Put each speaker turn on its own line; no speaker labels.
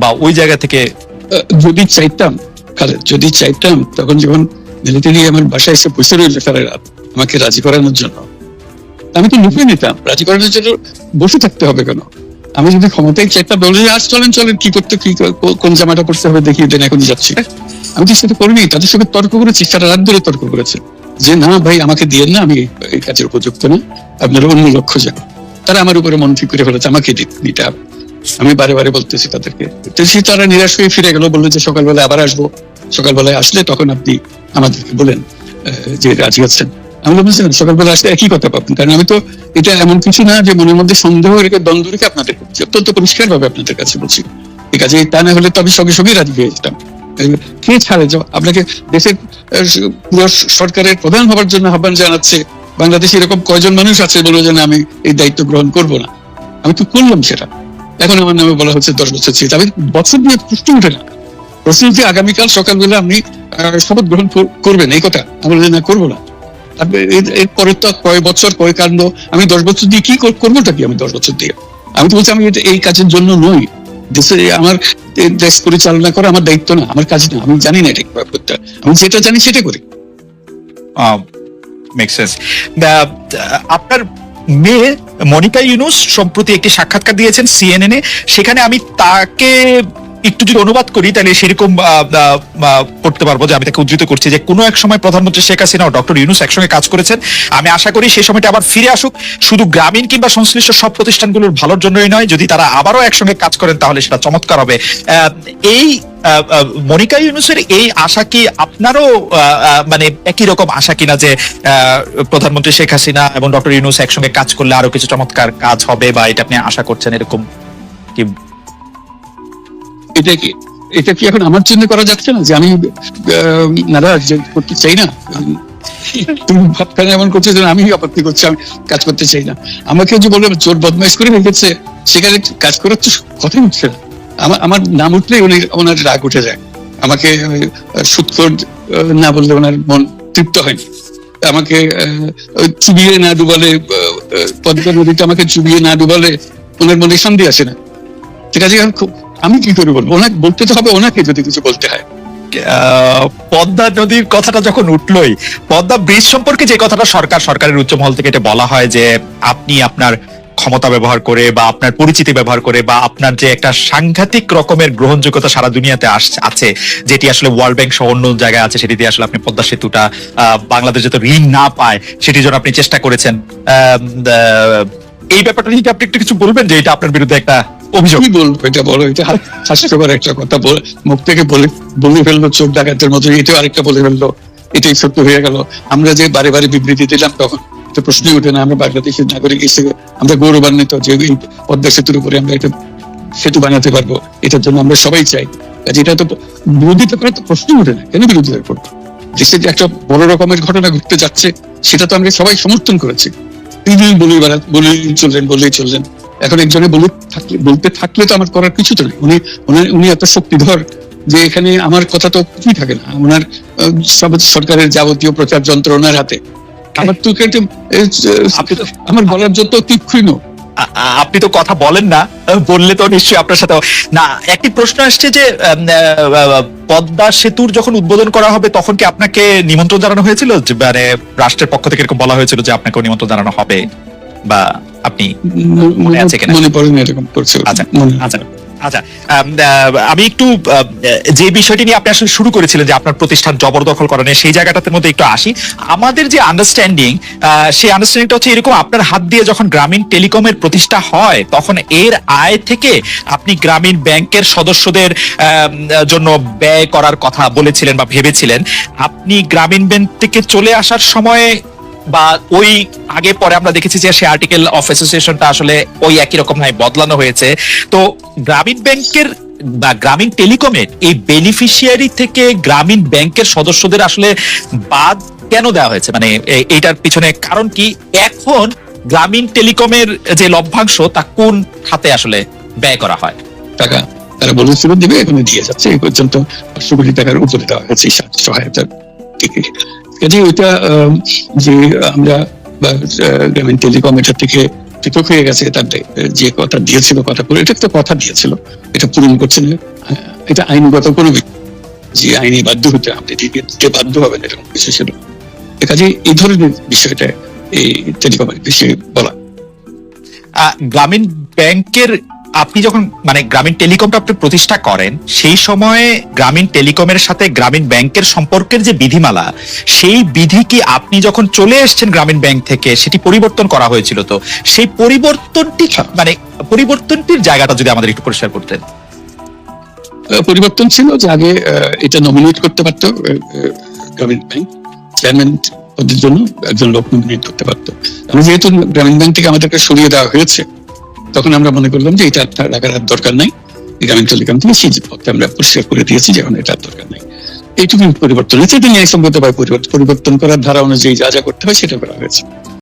বা ওই জায়গা থেকে?
যদি চাইতাম তখন যখন মিলিটারি আমার বাসায় এসে বসে রইল সারা রাত আমাকে রাজি করানোর জন্য, আমি তো লুকিয়ে নিতাম। রাজি করানোর জন্য বসে থাকতে হবে কেন? আমি যদি ক্ষমতায় চাইতাম বলে আজ চলেন কি করতে, কোন জামাটা করতে হবে দেখিয়ে দেন, এখন যাচ্ছি। আমি তো সেটা করিনি। তাদের সঙ্গে তর্ক করেছি, সারা রাত ধরে তর্ক করেছে যে না ভাই আমাকে দিয়ে না, আমি এই কাজের উপযুক্ত না, আপনারা অন্য লক্ষ্য যান। তারা আমার উপরে মন ঠিক করে ফেলেছে আমাকে দিতে হবে। আমি বারে বারে বলতেছি তাদেরকে, তারা নিরাশ হয়ে ফিরে গেল, বললো যে সকালবেলা আবার আসবো, সকালবেলায় আসলে তখন আপনি আমাদেরকে বলেন যে রাজি আছেন। আমি বলছিলাম সকালবেলা আসলে একই কথা পাবেন, কারণ আমি তো এটা এমন কিছু না যে মনের মধ্যে সন্দেহ রেখে দ্বন্দ্ব রেখে আপনাদের অত্যন্ত পরিষ্কার ভাবে আপনাদের কাছে বলছি। ঠিক আছে, তা না হলে তো আমি সঙ্গে সঙ্গে রাজি হয়ে যেতাম। কে ছাড়ে যে আপনাকে দেশের পুরো সরকারের প্রধান হবার জন্য আহ্বান জানাচ্ছে, বাংলাদেশে এরকম কয়জন মানুষ আছে বলে যে আমি এই দায়িত্ব গ্রহণ করবো না? আমি তো করলাম সেটা। এখন আমার নামে বলা হচ্ছে 10 বছর ছিল। আমি বছর নিয়ে প্রশ্ন উঠে না। প্রশ্ন যে আগামীকাল সকালবেলা আপনি শপথ গ্রহণ করবেন এই কথা, আমি না করবো না। এরপরে তো কয় বছর কয় কাণ্ড, আমি 10 বছর দিয়ে কি করবোটা কি? আমি 10 বছর দিয়ে আমি তো বলছি আমি এই কাজের জন্য নই। দেশে আমার দেশ পরিচালনা করা আমার দায়িত্ব না, আমার কাজ না। আমি জানি না এটা ব্যাপারটা, আমি যেটা জানি সেটা করি।
Make sense. আপনার মেয়ে মনিকা ইউনুস সম্প্রতি একটি সাক্ষাৎকার দিয়েছেন CNN এ। সেখানে আমি তাকে একটু যদি অনুবাদ করি তাহলে সেরকম করতে পারবো যে আমি তাকে উদ্ধৃত করছি যে কোনো এক সময় প্রধানমন্ত্রী শেখ হাসিনা ও ডক্টর ইউনুস একসঙ্গে কাজ করেছেন। আমি আশা করি সেই সময়টা আবার ফিরে আসুক, শুধু গ্রামীণ কিংবা সংশ্লিষ্ট সব প্রতিষ্ঠানগুলোর ভালোর জন্যই নয়। যদি তারা আবারও একসঙ্গে কাজ করেন তাহলে সেটা চমৎকার হবে। এই মনিকা ইউনুসের এই আশা কি আপনারও মানে একই রকম আশা কিনা যে প্রধানমন্ত্রী শেখ হাসিনা এবং ডক্টর ইউনুস একসঙ্গে কাজ করলে আরো কিছু চমৎকার কাজ হবে, বা এটা আপনি আশা করছেন এরকম কি?
এটা কি এখন আমার জন্য করা যাচ্ছে না যে আমি নারাজ করতে চাই না? তুমি ভাবখানে এমন করছো যে আমি আপত্তি করছি, আমি কাজ করতে চাই না। আমাকে যে বলে চোর বদমাইশ করে রেখেছে, সেখানে কাজ করার তো কথাই উঠছে না। আমার নাম উঠলেই ওনার রাগ উঠে যায়। আমাকে সুৎখোর না বললে ওনার মন তৃপ্ত হয়নি। আমাকে চুবিয়ে না ডুবালে, পদ্মা নদীতে আমাকে চুবিয়ে না ডুবালে ওনার মনে শান্তি আসে না। ঠিক আছে, আমি কি করে বলবো? ওনাকে বলতে তো হবে, ওনাকে যদি কিছু বলতে হয়।
পদ্মা নদীর কথাটা যখন উঠলোই, পদ্মা ব্রিজ সম্পর্কে যে কথাটা সরকারের উচ্চ মহল থেকে এটা বলা হয় যে আপনি আপনার ক্ষমতা ব্যবহার করে বা আপনার পরিচিতি ব্যবহার করে বা আপনার যে একটা সাংঘাতিক রকমের গ্রহণযোগ্যতা সারা দুনিয়াতে আছে, যেটি আসলে ওয়ার্ল্ড ব্যাংক সহ অন্য জায়গায় আছে, সেটি দিয়ে আসলে আপনি পদ্মা সেতুটা বাংলাদেশ যাতে ঋণ না পায় সেটির জন্য আপনি চেষ্টা করেছেন। এই ব্যাপারটা নিয়ে আপনি একটু কিছু বলবেন যে এটা আপনার বিরুদ্ধে একটা অভিযোগ?
কি বলবো, এটা বলো, এটা হাস্যকর একটা কথা মুখ থেকে বলে ফেললো চোর ডাকাতের মতো, এটাও আরেকটা বলে ফেললো, এটাই সত্য হয়ে গেল। আমরা যে বারে বারে বিবৃতি দিলাম তখন তো প্রশ্নই ওঠে না। আমরা বাংলাদেশের নাগরিক হিসেবে আমরা গৌরবান্বিত যে এই পদ্মা সেতুর উপরে আমরা একটা সেতু বানাতে পারবো, এটার জন্য আমরা সবাই চাই। এটা তো বিরোধিতা করার তো প্রশ্নই ওঠে না। কেন বিরোধিতা করবো? দেশে যে একটা বড় রকমের ঘটনা ঘটতে যাচ্ছে সেটা তো আমরা সবাই সমর্থন করেছি। তিনি বলেই চললেন। এখন একজনে বলতে থাকলে তো আমার করার কিছু তো নেই। উনি এত শক্তিধর যে এখানে আমার কথা তো কিছুই থাকে না। ওনার সব সরকারের যাবতীয় প্রচার যন্ত্র ওনার হাতে। আমার তো আমার বলার যত তীক্ষ্ণ।
আপনি তো কথা বলেন না, বললে তো নিশ্চয়ই আপনার সাথে না। একটি প্রশ্ন আসছে যে পদ্মা সেতুর যখন উদ্বোধন করা হবে তখন কি আপনাকে নিমন্ত্রণ জানানো হয়েছিল? মানে রাষ্ট্রের পক্ষ থেকে এরকম বলা হয়েছিল যে আপনাকে নিমন্ত্রণ জানানো হবে, বা আপনি মনে আছে কিনা?
মনে পড়ে না এরকম করছে।
আচ্ছা, আমি একটু যে বিষয়টি নিয়ে আপনি আসলে শুরু করেছিলেন যে আপনার প্রতিষ্ঠান জবরদখল করা নিয়ে, সেই জায়গাটাতে মধ্যে একটু আসি। আমাদের যে আন্ডারস্ট্যান্ডিং, সেই আন্ডারস্ট্যান্ডিংটা হচ্ছে এরকম: আপনার হাত দিয়ে যখন গ্রামীণ টেলিকমের প্রতিষ্ঠা হয় তখন এর আয় থেকে আপনি গ্রামীণ ব্যাংকের সদস্যদের জন্য ব্যয় করার কথা বলেছিলেন বা ভেবেছিলেন। আপনি গ্রামীণ ব্যাংক থেকে চলে আসার সময় বা ওই আগে পরে আমরা দেখেছি যে সেই আর্টিকেল অফ অ্যাসোসিয়েশনটা আসলে ওই একই রকম নাই, বদলানো হয়েছে। তো গ্রামীণ ব্যাংকের বা গ্রামীণ টেলিকমের এই বেনিফিশিয়ারি থেকে গ্রামীণ ব্যাংকের সদস্যদের আসলে বাদ কেন দেওয়া হয়েছে? মানে এইটার পিছনে কারণ কি? এখন গ্রামীণ টেলিকমের যে লভ্যাংশ তা কোন খাতে আসলে ব্যয় করা হয়?
টাকা তারা বলেছিল দিবে, এখন দিয়ে যাচ্ছে। এই পর্যন্ত 500 কোটি টাকার উপরে দেওয়া হয়েছে সহায়তা। কাজে ওইটা যে আমরা গ্রামীণ টেলিকম এটা থেকে পৃথক হয়ে গেছে, তার যে কথা দিয়েছিল, কথা বলে এটা একটা কথা দিয়েছিল, এটা পূরণ করছে না, এটা আইনগত কোনো যে আইনি বাধ্য হতে আপনি দিতে বাধ্য হবেন এরকম কিছু ছিল। কাজে এই ধরনের বিষয়টা এই টেলিকমের বিষয়ে বলা।
গ্রামীণ ব্যাংকের আপনি যখন মানে গ্রামীণ টেলিকমটা আপনি প্রতিষ্ঠা করেন সেই সময়ে গ্রামীণ টেলিকমের সাথে গ্রামীণ ব্যাংকের সম্পর্কের যে বিধিমালা, সেই বিধি কি আপনি যখন চলে এসেছেন গ্রামীণ ব্যাংক থেকে সেটি পরিবর্তন করা হয়েছিল? তো সেই পরিবর্তনটি মানে পরিবর্তনটির জায়গাটা যদি আমাদের একটু পরিষ্কার করতেন।
পরিবর্তন ছিল যে আগে এটা নমিনেট করতে পারতো গ্রামীণ ব্যাংক, চেয়ারম্যান পদের জন্য একজন লোক নমিনেট করতে পারতো। আমরা যেহেতু গ্রামীণ ব্যাংক থেকে আমাদেরকে সরিয়ে দেওয়া হয়েছে, তখন আমরা মনে করলাম যে এটা রাখার আর দরকার নাই, গ্রামীণ টেলিকম থেকে সেই পথে আমরা পরিষ্কার করে দিয়েছি যে এখন এটা আর দরকার নাই। এইটুকু পরিবর্তন হয়েছে, এটা ন্যায়সঙ্গতভাবে পরিবর্তন করার ধারা অনুযায়ী যা যা করতে হয় সেটা করা হয়েছে।